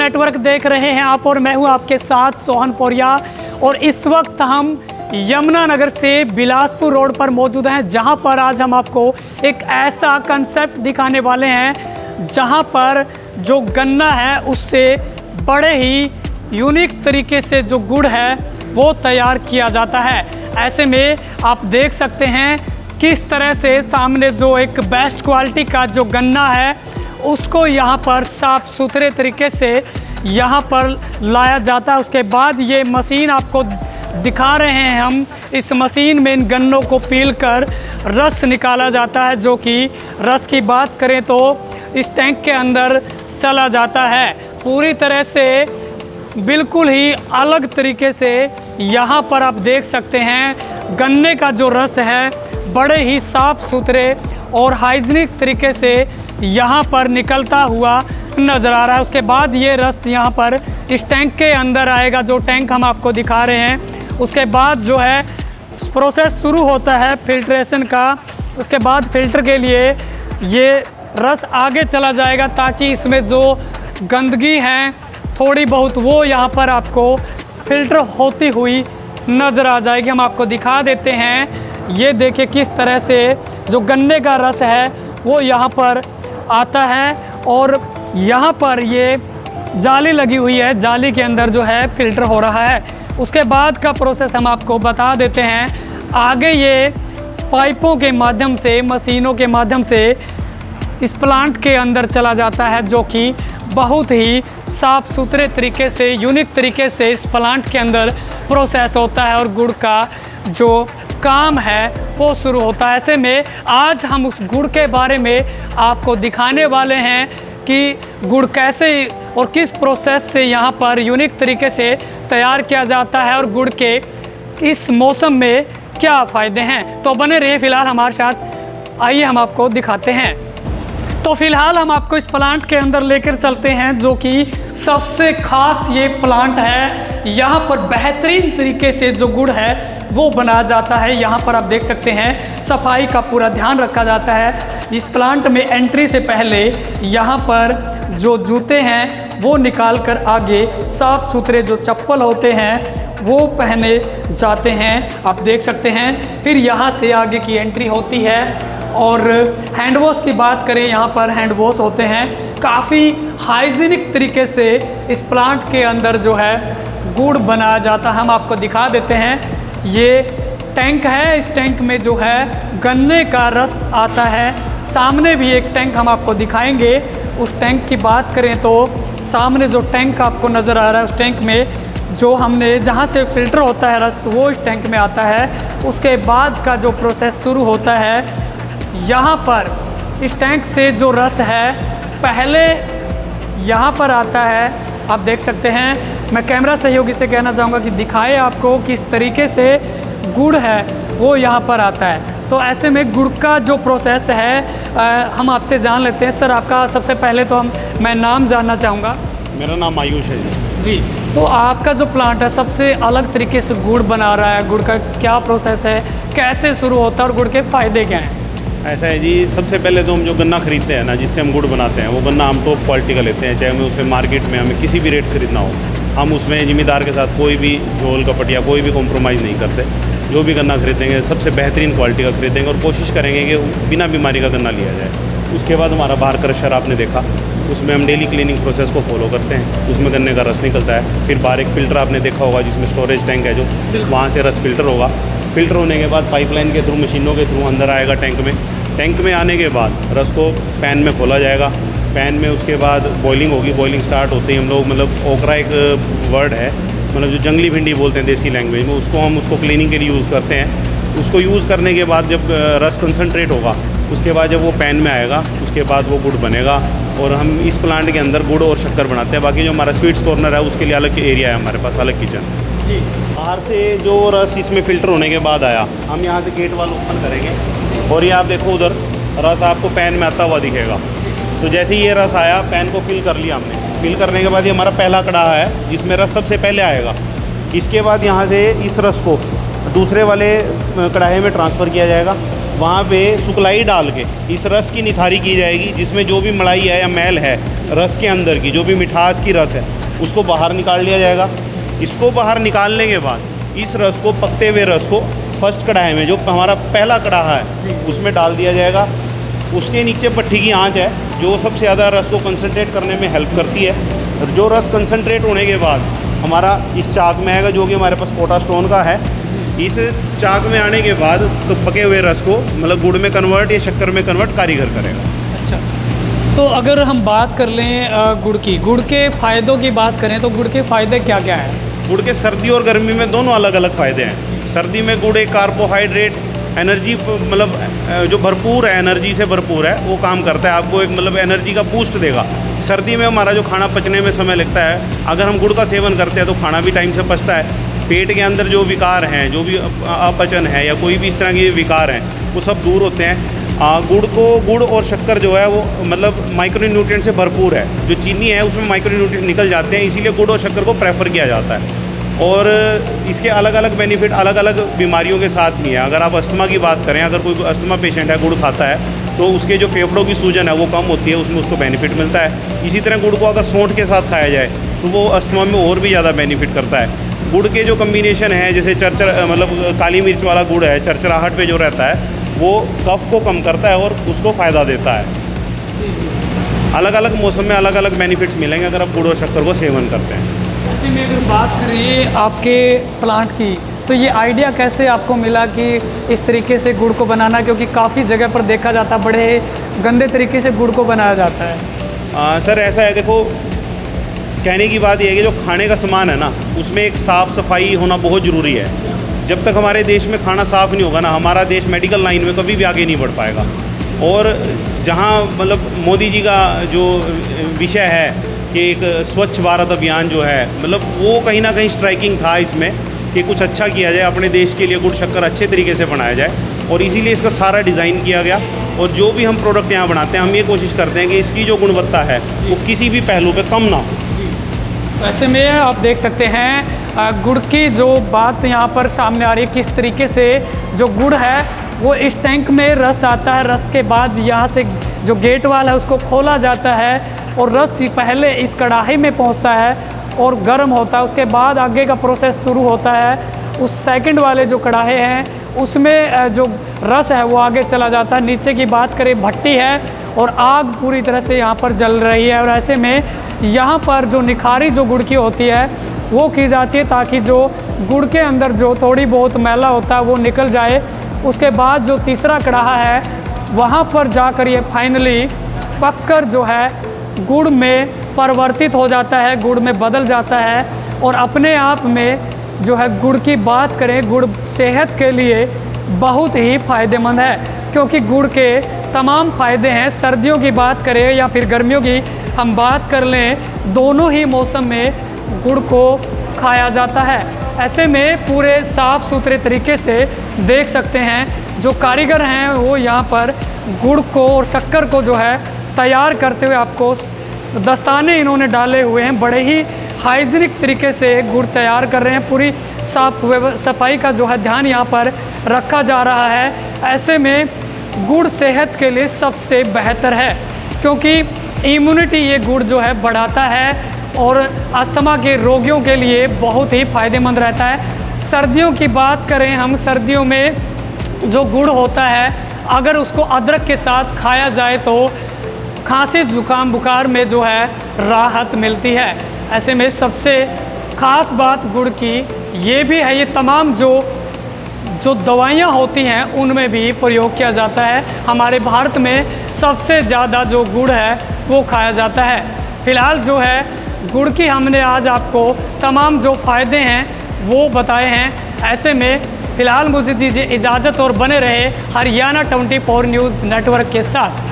Network देख रहे हैं आप और मैं हूं आपके साथ सोहन पौरिया। और इस वक्त हम यमुनानगर से बिलासपुर रोड पर मौजूद हैं, जहां पर आज हम आपको एक ऐसा कंसेप्ट दिखाने वाले हैं जहां पर जो गन्ना है उससे बड़े ही यूनिक तरीके से जो गुड़ है वो तैयार किया जाता है। ऐसे में आप देख सकते हैं किस तरह से सामने जो एक बेस्ट क्वालिटी का जो गन्ना है उसको यहाँ पर साफ़ सुथरे तरीके से यहाँ पर लाया जाता है। उसके बाद ये मशीन आपको दिखा रहे हैं हम, इस मशीन में इन गन्नों को पील कर रस निकाला जाता है, जो कि रस की बात करें तो इस टैंक के अंदर चला जाता है। पूरी तरह से बिल्कुल ही अलग तरीके से यहाँ पर आप देख सकते हैं गन्ने का जो रस है बड़े ही साफ़ सुथरे और हाइजीनिक तरीके से यहाँ पर निकलता हुआ नज़र आ रहा है। उसके बाद ये रस यहाँ पर इस टैंक के अंदर आएगा, जो टैंक हम आपको दिखा रहे हैं। उसके बाद जो है प्रोसेस शुरू होता है फिल्ट्रेशन का। उसके बाद फिल्टर के लिए ये रस आगे चला जाएगा ताकि इसमें जो गंदगी है थोड़ी बहुत वो यहाँ पर आपको फिल्टर होती हुई नज़र आ जाएगी। हम आपको दिखा देते हैं, ये देखिए किस तरह से जो गन्ने का रस है वो यहाँ पर आता है और यहाँ पर ये जाली लगी हुई है, जाली के अंदर जो है फिल्टर हो रहा है। उसके बाद का प्रोसेस हम आपको बता देते हैं। आगे ये पाइपों के माध्यम से, मशीनों के माध्यम से इस प्लांट के अंदर चला जाता है, जो कि बहुत ही साफ़ सुथरे तरीके से, यूनिक तरीके से इस प्लांट के अंदर प्रोसेस होता है और गुड़ का जो काम है वो शुरू होता है। ऐसे में आज हम उस गुड़ के बारे में आपको दिखाने वाले हैं कि गुड़ कैसे और किस प्रोसेस से यहाँ पर यूनिक तरीके से तैयार किया जाता है और गुड़ के इस मौसम में क्या फ़ायदे हैं। तो बने रहिए फिलहाल हमारे साथ, आइए हम आपको दिखाते हैं। तो फिलहाल हम आपको इस प्लांट के अंदर लेकर चलते हैं, जो कि सबसे ख़ास ये प्लांट है। यहाँ पर बेहतरीन तरीके से जो गुड़ है वो बनाया जाता है। यहाँ पर आप देख सकते हैं सफाई का पूरा ध्यान रखा जाता है। इस प्लांट में एंट्री से पहले यहाँ पर जो जूते हैं वो निकाल कर आगे साफ़ सुथरे जो चप्पल होते हैं वो पहने जाते हैं, आप देख सकते हैं। फिर यहाँ से आगे की एंट्री होती है। और हैंड वॉश की बात करें, यहाँ पर हैंड वॉश होते हैं। काफ़ी हाइजीनिक तरीके से इस प्लांट के अंदर जो है गुड़ बनाया जाता है। हम आपको दिखा देते हैं, ये टैंक है, इस टैंक में जो है गन्ने का रस आता है। सामने भी एक टैंक हम आपको दिखाएंगे। उस टैंक की बात करें तो सामने जो टैंक आपको नज़र आ रहा है उस टैंक में जो हमने जहाँ से फ़िल्टर होता है रस वो इस टैंक में आता है। उसके बाद का जो प्रोसेस शुरू होता है, यहाँ पर इस टैंक से जो रस है पहले यहाँ पर आता है, आप देख सकते हैं। मैं कैमरा सहयोगी से कहना चाहूँगा कि दिखाए आपको किस तरीके से गुड़ है वो यहाँ पर आता है। तो ऐसे में गुड़ का जो प्रोसेस है हम आपसे जान लेते हैं। सर, आपका सबसे पहले तो मैं नाम जानना चाहूँगा। मेरा नाम आयुष है जी। तो आपका जो प्लांट है सबसे अलग तरीके से गुड़ बना रहा है, गुड़ का क्या प्रोसेस है, कैसे शुरू होता है और गुड़ के फ़ायदे क्या हैं? ऐसा है जी, सबसे पहले तो हम जो गन्ना खरीदते हैं ना, जिससे हम गुड़ बनाते हैं, वो गन्ना हम टॉप क्वालिटी का लेते हैं। चाहे हमें उसमें मार्केट में हमें किसी भी रेट खरीदना हो, हम उसमें ज़िम्मेदार के साथ कोई भी झोल कपट या कोई भी कॉम्प्रोमाइज़ नहीं करते। जो भी गन्ना खरीदेंगे सबसे बेहतरीन क्वालिटी का खरीदेंगे और कोशिश करेंगे कि बिना बीमारी का गन्ना लिया जाए। उसके बाद हमारा बाहर क्रशर आपने देखा, उसमें हम डेली क्लीनिंग प्रोसेस को फॉलो करते हैं। उसमें गन्ने का रस निकलता है। फिर बाहर एक फ़िल्टर आपने देखा होगा जिसमें स्टोरेज टैंक है, जो वहाँ से रस फ़िल्टर होगा। फ़िल्टर होने के बाद पाइपलाइन के थ्रू, मशीनों के थ्रू अंदर आएगा टैंक में। टैंक में आने के बाद रस को पैन में खोला जाएगा। पैन में उसके बाद बॉइलिंग होगी। बॉइलिंग स्टार्ट होते ही हम लोग, मतलब ओकरा एक वर्ड है, मतलब जो जंगली भिंडी बोलते हैं देसी लैंग्वेज में, उसको क्लीनिंग के लिए यूज़ करते हैं। उसको यूज़ करने के बाद जब रस कंसनट्रेट होगा, उसके बाद जब वो पैन में आएगा, उसके बाद वो गुड़ बनेगा। और हम इस प्लांट के अंदर गुड़ और शक्कर बनाते हैं। बाकी जो हमारा स्वीट्स कॉर्नर है उसके लिए अलग एरिया है हमारे पास, अलग किचन जी। बाहर से जो रस इसमें फ़िल्टर होने के बाद आया, हम यहाँ से गेट वाल ओपन करेंगे और ये आप देखो उधर रस आपको पैन में आता हुआ दिखेगा। तो जैसे ही ये रस आया, पैन को फिल कर लिया हमने। फिल करने के बाद ये हमारा पहला कड़ाहा है जिसमें रस सबसे पहले आएगा। इसके बाद यहाँ से इस रस को दूसरे वाले कढ़ाई में ट्रांसफ़र किया जाएगा। वहाँ पे सुखलाई डाल के इस रस की निथारी की जाएगी, जिसमें जो भी मलाई है या मैल है रस के अंदर की, जो भी मिठास की रस है उसको बाहर निकाल लिया जाएगा। इसको बाहर निकालने के बाद इस रस को, पकते हुए रस को फर्स्ट कढ़ाई में, जो हमारा पहला कढ़ाहा है उसमें डाल दिया जाएगा। उसके नीचे भट्ठी की आंच है जो सबसे ज़्यादा रस को कंसंट्रेट करने में हेल्प करती है। और जो रस कंसंट्रेट होने के बाद हमारा इस चाक में आएगा, जो कि हमारे पास कोटा स्टोन का है। इस चाक में आने के बाद तो पके हुए रस को मतलब गुड़ में कन्वर्ट या शक्कर में कन्वर्ट कारीगर करेगा। अच्छा, तो अगर हम बात कर लें गुड़ की, गुड़ के फ़ायदों की बात करें तो गुड़ के फ़ायदे क्या क्या हैं? गुड़ के सर्दी और गर्मी में दोनों अलग अलग फ़ायदे हैं। सर्दी में गुड़ एक कार्बोहाइड्रेट एनर्जी मतलब जो भरपूर है, एनर्जी से भरपूर है, वो काम करता है, आपको एक मतलब एनर्जी का बूस्ट देगा। सर्दी में हमारा जो खाना पचने में समय लगता है, अगर हम गुड़ का सेवन करते हैं तो खाना भी टाइम से पचता है। पेट के अंदर जो विकार हैं, जो भी अपचन है या कोई भी इस तरह के विकार हैं, वो सब दूर होते हैं। गुड़ और शक्कर जो है वो मतलब माइक्रो न्यूट्रिएंट से भरपूर है। जो चीनी है उसमें माइक्रो न्यूट्रिएंट निकल जाते हैं, इसीलिए गुड़ और शक्कर को प्रेफर किया जाता है। और इसके अलग अलग बेनिफिट अलग अलग बीमारियों के साथ भी है। अगर आप अस्थमा की बात करें, अगर कोई अस्थमा पेशेंट है गुड़ खाता है तो उसके जो फेफड़ों की सूजन है वो कम होती है, उसमें उसको बेनिफिट मिलता है। इसी तरह गुड़ को अगर सौंठ के साथ खाया जाए तो वो अस्थमा में और भी ज़्यादा बेनिफिट करता है। गुड़ के जो कम्बिनेशन है, जैसे चरचर मतलब काली मिर्च वाला गुड़ है, चरचराहट पे जो रहता है वो कफ को कम करता है और उसको फ़ायदा देता है। अलग अलग मौसम में अलग अलग बेनिफिट्स मिलेंगे अगर आप गुड़ और शक्कर को सेवन करते हैं। ऐसे में अगर बात करें आपके प्लांट की, तो ये आइडिया कैसे आपको मिला कि इस तरीके से गुड़ को बनाना, क्योंकि काफ़ी जगह पर देखा जाता है बड़े गंदे तरीके से गुड़ को बनाया जाता है। सर ऐसा है, देखो कहने की बात यह है कि जो खाने का सामान है ना, उसमें एक साफ़ सफाई होना बहुत ज़रूरी है। जब तक हमारे देश में खाना साफ़ नहीं होगा ना, हमारा देश मेडिकल लाइन में कभी भी आगे नहीं बढ़ पाएगा। और जहाँ मतलब मोदी जी का जो विषय है कि एक स्वच्छ भारत अभियान जो है, मतलब वो कहीं ना कहीं स्ट्राइकिंग था इसमें कि कुछ अच्छा किया जाए, अपने देश के लिए गुड़ शक्कर अच्छे तरीके से बनाया जाए, और इसीलिए इसका सारा डिज़ाइन किया गया। और जो भी हम प्रोडक्ट यहाँ बनाते हैं, हम ये कोशिश करते हैं कि इसकी जो गुणवत्ता है वो किसी भी पहलू पे कम ना हो। ऐसे में आप देख सकते हैं गुड़ की जो बात यहाँ पर सामने आ रही है, किस तरीके से जो गुड़ है वो इस टैंक में रस आता है, रस के बाद यहाँ से जो गेट वाला है उसको खोला जाता है और रस पहले इस कढ़ाई में पहुँचता है और गर्म होता है। उसके बाद आगे का प्रोसेस शुरू होता है। उस सेकंड वाले जो कढ़ाई हैं उसमें जो रस है वो आगे चला जाता है। नीचे की बात करें, भट्टी है और आग पूरी तरह से यहाँ पर जल रही है। और ऐसे में यहाँ पर जो निखारी जो गुड़ की होती है वो की जाती है, ताकि जो गुड़ के अंदर जो थोड़ी बहुत मैला होता है वो निकल जाए। उसके बाद जो तीसरा कढ़ाहा है वहाँ पर जाकर ये फाइनली पककर जो है गुड़ में परिवर्तित हो जाता है, गुड़ में बदल जाता है। और अपने आप में जो है गुड़ की बात करें, गुड़ सेहत के लिए बहुत ही फ़ायदेमंद है, क्योंकि गुड़ के तमाम फ़ायदे हैं। सर्दियों की बात करें या फिर गर्मियों की हम बात कर लें, दोनों ही मौसम में गुड़ को खाया जाता है। ऐसे में पूरे साफ़ सुथरे तरीके से देख सकते हैं जो कारीगर हैं वो यहाँ पर गुड़ को और शक्कर को जो है तैयार करते हुए आपको दस्ताने इन्होंने डाले हुए हैं। बड़े ही हाइजीनिक तरीके से गुड़ तैयार कर रहे हैं। पूरी साफ सफाई का जो है ध्यान यहाँ पर रखा जा रहा है। ऐसे में गुड़ सेहत के लिए सबसे बेहतर है, क्योंकि इम्यूनिटी ये गुड़ जो है बढ़ाता है और अस्थमा के रोगियों के लिए बहुत ही फ़ायदेमंद रहता है। सर्दियों की बात करें हम, सर्दियों में जो गुड़ होता है अगर उसको अदरक के साथ खाया जाए तो खांसी जुकाम बुखार में जो है राहत मिलती है। ऐसे में सबसे ख़ास बात गुड़ की ये भी है, ये तमाम जो दवाइयाँ होती हैं उनमें भी प्रयोग किया जाता है। हमारे भारत में सबसे ज़्यादा जो गुड़ है वो खाया जाता है। फ़िलहाल जो है गुड़ की हमने आज आपको तमाम जो फ़ायदे हैं वो बताए हैं। ऐसे में फ़िलहाल मुझे दीजिए इजाज़त और बने रहे हरियाणा 24 न्यूज़ नेटवर्क के साथ।